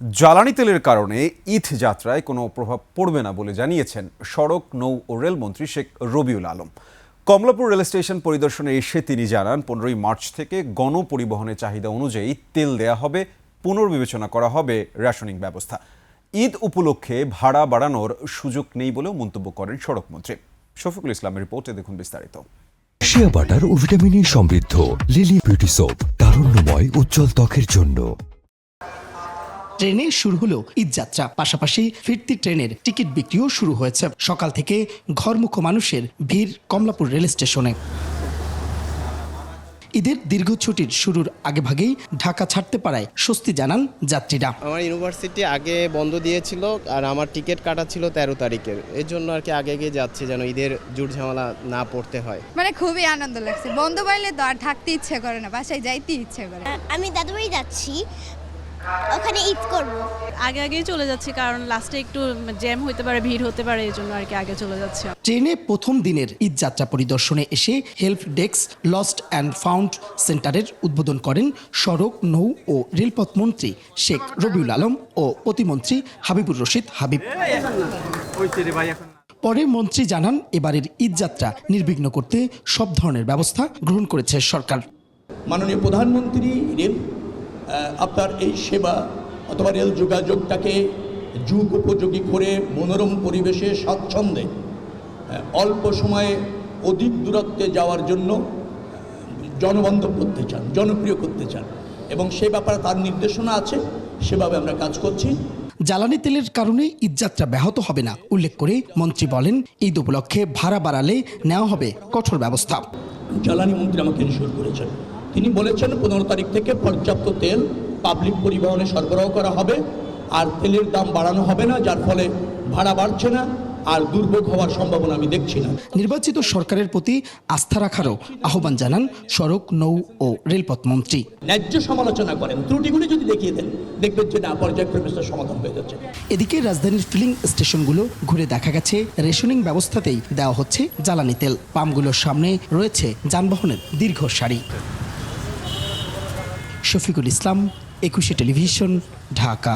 জ্বালানি তেলের কারণে ঈদ যাত্রায় কোনো প্রভাব পড়বে না বলে জানিয়েছেন সড়ক নৌ ও রেলমন্ত্রী শেখ রবিউল আলম। কমলাপুর রেল স্টেশন পরিদর্শনে এসে তিনি জানান 15 মার্চ থেকে গণপরিবহনের চাহিদা অনুযায়ী তেল দেয়া হবে, পুনর্বিবেচনা করা হবে রেশনিং ব্যবস্থা। ঈদ উপলক্ষে ভাড়া বাড়ানোর সুযোগ নেই বলেও মন্তব্য করেন সড়কমন্ত্রী। শফিকুল ইসলামের রিপোর্টে দেখুন বিস্তারিত। শিয়া বাটার ও ভিটামিন সমৃদ্ধ লিলি বিউটি সোপ, তারুণ্যময় উজ্জ্বল ত্বকের জন্য। ট্রেনে শুরু হলো ঈদযাত্রা, পাশাপাশি ফিরতি ট্রেনের টিকিট বিক্রিও শুরু হয়েছে। সকাল থেকে ঘরমুখো মানুষের ভিড় কমলাপুর রেল স্টেশনে। ঈদের দীর্ঘ ছুটির শুরুর আগেভাগেই ঢাকা ছাড়তে পারায় স্বস্তি জানান যাত্রীরা। আমার ইউনিভার্সিটি আগে বন্ধ দিয়েছিল আর আমার টিকিট কাটা ছিল 13 তারিখের, এর জন্য আর কি আগে যাচ্ছি যেন ঈদের জুট ঝামেলা না পড়তে হয়। মানে খুবই আনন্দ লাগছে, বন্ধ পাইলে তো আর থাকতে ইচ্ছে করে না, বাসায় যাইতে ইচ্ছে করে। আমি দাদুবাড়ি যাচ্ছি, ওখানে ঈদ করব। আগেই চলে যাচ্ছি কারণ লাস্টে একটু জ্যাম হতে পারে, ভিড় হতে পারে, এই জন্য আর কি আগে চলে যাচ্ছি। ট্রেনে প্রথম দিনের ঈদযাত্রা পরিদর্শনে এসে help desk, lost and found সেন্টারের উদ্বোধন করেন সড়ক নৌ ও রেলপথ মন্ত্রী শেখ রবিউল আলম ও প্রতিমন্ত্রী হাবিবুর রশিদ হাবিব। পরে মন্ত্রী জানান, এবারের ঈদযাত্রা নির্বিঘ্ন করতে সব ধরনের ব্যবস্থা গ্রহণ করেছে সরকার। মাননীয় প্রধানমন্ত্রী আপনার এই সেবা অথবা রেল যোগাযোগটাকে যুগ উপযোগী করে মনোরম পরিবেশে স্বাচ্ছন্দ্যে অল্প সময়ে অধিক দূরত্বে যাওয়ার জন্য জনবান্ধব করতে চান, জনপ্রিয় করতে চান, এবং সে ব্যাপারে তার নির্দেশনা আছে, সেভাবে আমরা কাজ করছি। জ্বালানি তেলের কারণে ঈদযাত্রা ব্যাহত হবে না উল্লেখ করে মন্ত্রী বলেন, ঈদ উপলক্ষে ভাড়া বাড়ালে নেওয়া হবে কঠোর ব্যবস্থা। জ্বালানি মন্ত্রী আমাকে ইনশিওর করেছেন, তিনি বলেছেন 15 তারিখ থেকে পর্যাপ্ত তেল পাবলিক পরিবহনে সরবরাহ করা হবে, আর তেলের দাম বাড়ানো হবে না, যার ফলে ভাড়া বাড়ছে না আর দুর্ভোগ হওয়ার সম্ভাবনা আমি দেখছি না। নির্বাচিত সরকারের প্রতি আস্থা রাখারও আহ্বান জানান সড়ক নৌ ও রেলপথ মন্ত্রী। ন্যায্য সমালোচনা করেন, ত্রুটিগুলি যদি দেখিয়ে দেন, দেখবেন যে না, পর্যায়ক্রমে সমাধান হয়ে যাচ্ছে। এদিকে রাজধানীর ফিলিং স্টেশনগুলো ঘুরে দেখা গেছে রেশনিং ব্যবস্থাতেই দেওয়া হচ্ছে জ্বালানি তেল। পাম্পগুলোর সামনে রয়েছে যানবাহনের দীর্ঘ সারি। শফিকুল ইসলাম, 21 টেলিভিশন, ঢাকা।